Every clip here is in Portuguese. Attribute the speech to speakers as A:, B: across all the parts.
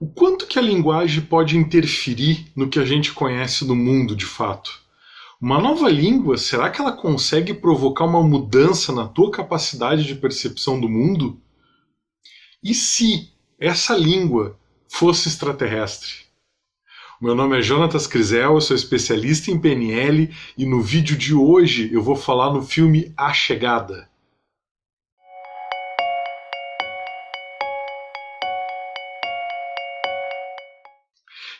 A: O quanto que a linguagem pode interferir no que a gente conhece do mundo de fato? Uma nova língua, será que ela consegue provocar uma mudança na tua capacidade de percepção do mundo? E se essa língua fosse extraterrestre? Meu nome é Jonatas Crisel, eu sou especialista em PNL e no vídeo de hoje eu vou falar no filme A Chegada.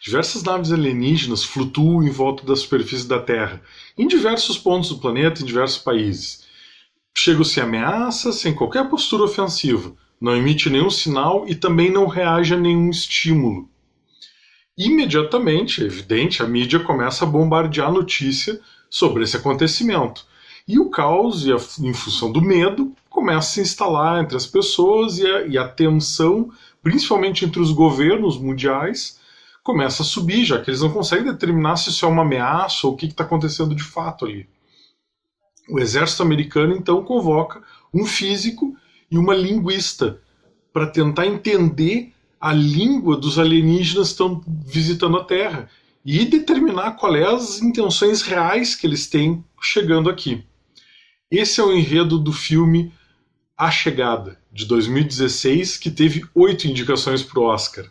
A: Diversas naves alienígenas flutuam em volta da superfície da Terra, em diversos pontos do planeta, em diversos países. Chegam sem ameaça, sem qualquer postura ofensiva, não emite nenhum sinal e também não reage a nenhum estímulo. Imediatamente, é evidente, a mídia começa a bombardear notícia sobre esse acontecimento. E o caos, em função do medo, começa a se instalar entre as pessoas e a tensão, principalmente entre os governos mundiais, começa a subir, já que eles não conseguem determinar se isso é uma ameaça ou o que está acontecendo de fato ali. O exército americano, então, convoca um físico e uma linguista para tentar entender a língua dos alienígenas que estão visitando a Terra e determinar quais as intenções reais que eles têm chegando aqui. Esse é o enredo do filme A Chegada, de 2016, que teve 8 indicações para o Oscar.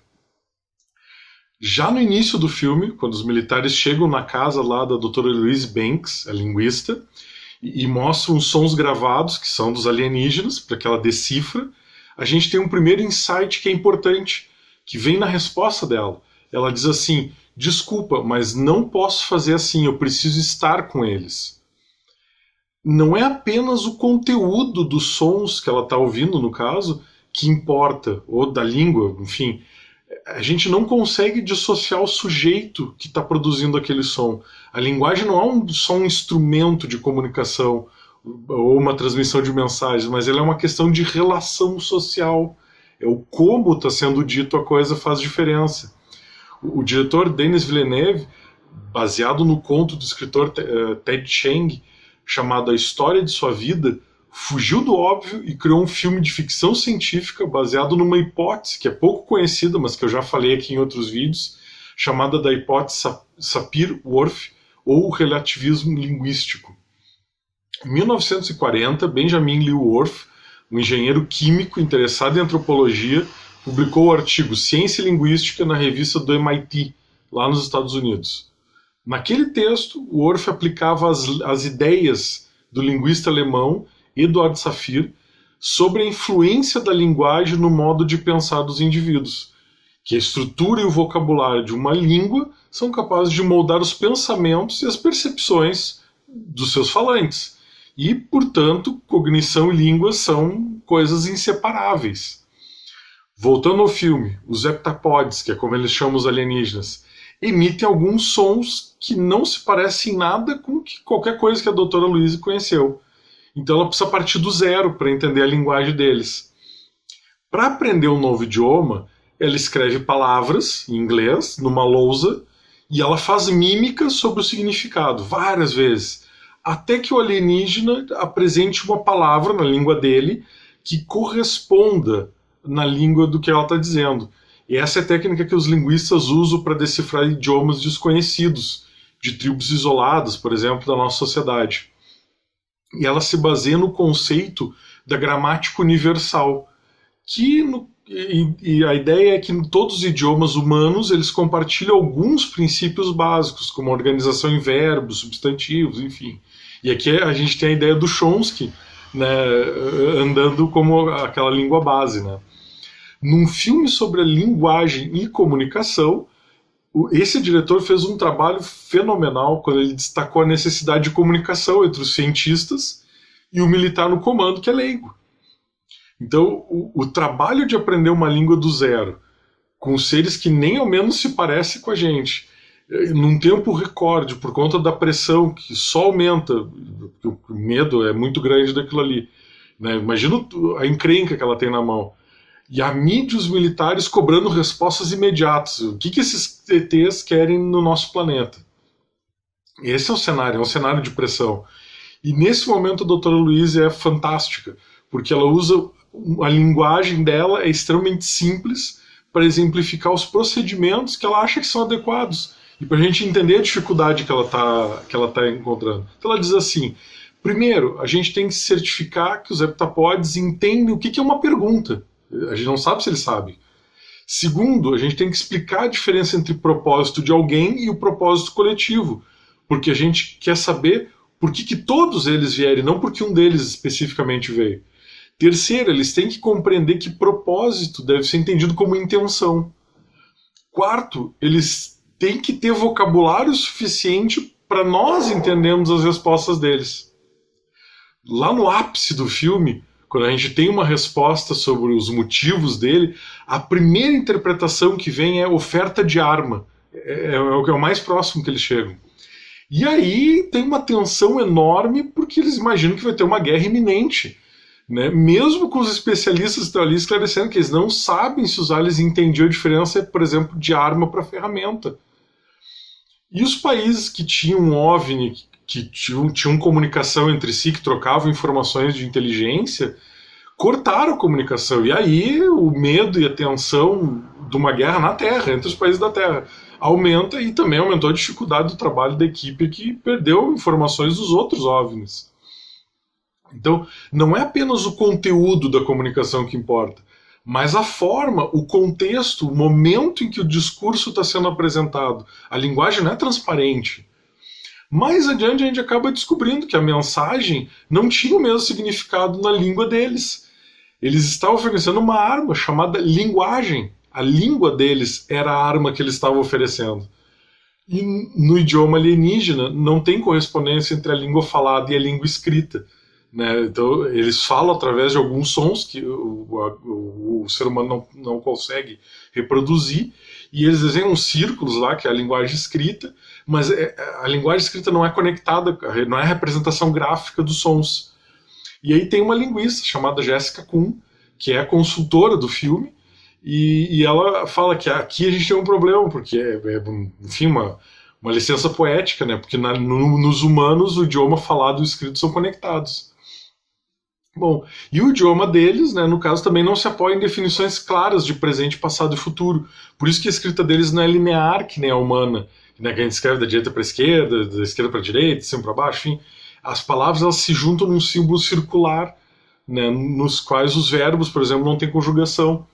A: Já no início do filme, quando os militares chegam na casa lá da doutora Louise Banks, a linguista, e mostram os sons gravados, que são dos alienígenas, para que ela decifra, a gente tem um primeiro insight que é importante, que vem na resposta dela. Ela diz assim: desculpa, mas não posso fazer assim, eu preciso estar com eles. Não é apenas o conteúdo dos sons que ela está ouvindo, no caso, que importa, ou da língua, enfim. A gente não consegue dissociar o sujeito que está produzindo aquele som. A linguagem não é só um instrumento de comunicação ou uma transmissão de mensagens, mas ela é uma questão de relação social. É o como está sendo dito a coisa faz diferença. O diretor Denis Villeneuve, baseado no conto do escritor Ted Chiang, chamado A História de Sua Vida, fugiu do óbvio e criou um filme de ficção científica baseado numa hipótese que é pouco conhecida, mas que eu já falei aqui em outros vídeos, chamada da hipótese Sapir-Whorf, ou relativismo linguístico. Em 1940, Benjamin Lee Whorf, um engenheiro químico interessado em antropologia, publicou o artigo Ciência e Linguística na revista do MIT, lá nos Estados Unidos. Naquele texto, Whorf aplicava as ideias do linguista alemão Eduard Sapir sobre a influência da linguagem no modo de pensar dos indivíduos, que a estrutura e o vocabulário de uma língua são capazes de moldar os pensamentos e as percepções dos seus falantes. E, portanto, cognição e língua são coisas inseparáveis. Voltando ao filme, os heptapods, que é como eles chamam os alienígenas, emitem alguns sons que não se parecem em nada com qualquer coisa que a doutora Louise conheceu. Então ela precisa partir do zero para entender a linguagem deles. Para aprender um novo idioma, ela escreve palavras em inglês numa lousa e ela faz mímica sobre o significado várias vezes, até que o alienígena apresente uma palavra na língua dele que corresponda na língua do que ela está dizendo. E essa é a técnica que os linguistas usam para decifrar idiomas desconhecidos, de tribos isoladas, por exemplo, da nossa sociedade. E ela se baseia no conceito da gramática universal, e a ideia é que em todos os idiomas humanos eles compartilham alguns princípios básicos, como organização em verbos, substantivos, enfim. E aqui a gente tem a ideia do Chomsky, né, andando como aquela língua base, né. Num filme sobre a linguagem e comunicação, esse diretor fez um trabalho fenomenal quando ele destacou a necessidade de comunicação entre os cientistas e o militar no comando, que é leigo. Então, o trabalho de aprender uma língua do zero, com seres que nem ao menos se parecem com a gente, num tempo recorde, por conta da pressão que só aumenta, o medo é muito grande daquilo ali, né? Imagina a encrenca que ela tem na mão. E a mídia e os militares cobrando respostas imediatas. O que esses ETs querem no nosso planeta? Esse é um cenário de pressão. E nesse momento a doutora Louise é fantástica, porque ela usa a linguagem dela, é extremamente simples, para exemplificar os procedimentos que ela acha que são adequados e para a gente entender a dificuldade que ela tá encontrando. Então ela diz assim: primeiro, a gente tem que certificar que os heptapods entendem o que é uma pergunta. A gente não sabe se eles sabem. Segundo, a gente tem que explicar a diferença entre propósito de alguém e o propósito coletivo, porque a gente quer saber por que todos eles vieram, e não porque um deles especificamente veio. Terceiro, eles têm que compreender que propósito deve ser entendido como intenção. Quarto, eles têm que ter vocabulário suficiente para nós entendermos as respostas deles. Lá no ápice do filme, quando a gente tem uma resposta sobre os motivos dele, a primeira interpretação que vem é oferta de arma. É o mais próximo que eles chegam. E aí tem uma tensão enorme porque eles imaginam que vai ter uma guerra iminente. Né? Mesmo com os especialistas que estão ali esclarecendo que eles não sabem se os aliens entendiam a diferença, por exemplo, de arma para ferramenta. E os países que tinham OVNI, que tinham comunicação entre si, que trocavam informações de inteligência, cortaram a comunicação. E aí o medo e a tensão de uma guerra na Terra, entre os países da Terra, aumenta, e também aumentou a dificuldade do trabalho da equipe que perdeu informações dos outros OVNIs. Então, não é apenas o conteúdo da comunicação que importa, mas a forma, o contexto, o momento em que o discurso está sendo apresentado. A linguagem não é transparente. Mais adiante a gente acaba descobrindo que a mensagem não tinha o mesmo significado na língua deles. Eles estavam oferecendo uma arma chamada linguagem. A língua deles era a arma que eles estavam oferecendo. E no idioma alienígena não tem correspondência entre a língua falada e a língua escrita. Né? Então eles falam através de alguns sons que o ser humano não consegue reproduzir, e eles desenham círculos lá, que é a linguagem escrita, mas a linguagem escrita não é conectada, não é a representação gráfica dos sons. E aí tem uma linguista chamada Jessica Kuhn, que é a consultora do filme, e ela fala que aqui a gente tem um problema, porque enfim, uma licença poética, né? Porque nos humanos o idioma falado e o escrito são conectados. Bom, e o idioma deles, né, no caso, também não se apoia em definições claras de presente, passado e futuro. Por isso que a escrita deles não é linear, que nem a humana, né, que a gente escreve da direita para a esquerda, da esquerda para a direita, de cima para baixo, enfim. As palavras elas se juntam num símbolo circular, né, nos quais os verbos, por exemplo, não têm conjugação.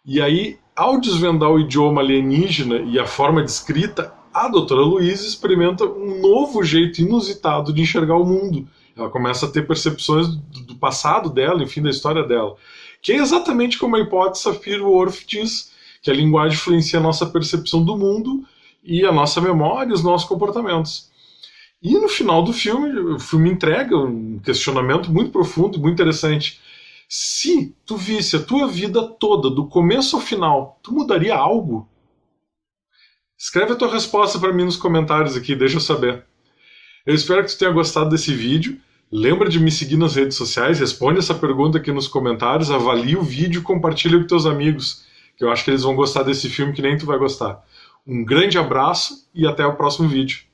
A: E aí, ao desvendar o idioma alienígena e a forma de escrita, a doutora Louise experimenta um novo jeito inusitado de enxergar o mundo. Ela começa a ter percepções do passado dela, enfim, da história dela. Que é exatamente como a hipótese Sapir-Whorf diz, que a linguagem influencia a nossa percepção do mundo e a nossa memória e os nossos comportamentos. E no final do filme, o filme entrega um questionamento muito profundo e muito interessante. Se tu visse a tua vida toda, do começo ao final, tu mudaria algo? Escreve a tua resposta para mim nos comentários aqui, deixa eu saber. Eu espero que tu tenha gostado desse vídeo. Lembra de me seguir nas redes sociais, responde essa pergunta aqui nos comentários, avalie o vídeo e compartilha com teus amigos, que eu acho que eles vão gostar desse filme que nem tu vai gostar. Um grande abraço e até o próximo vídeo.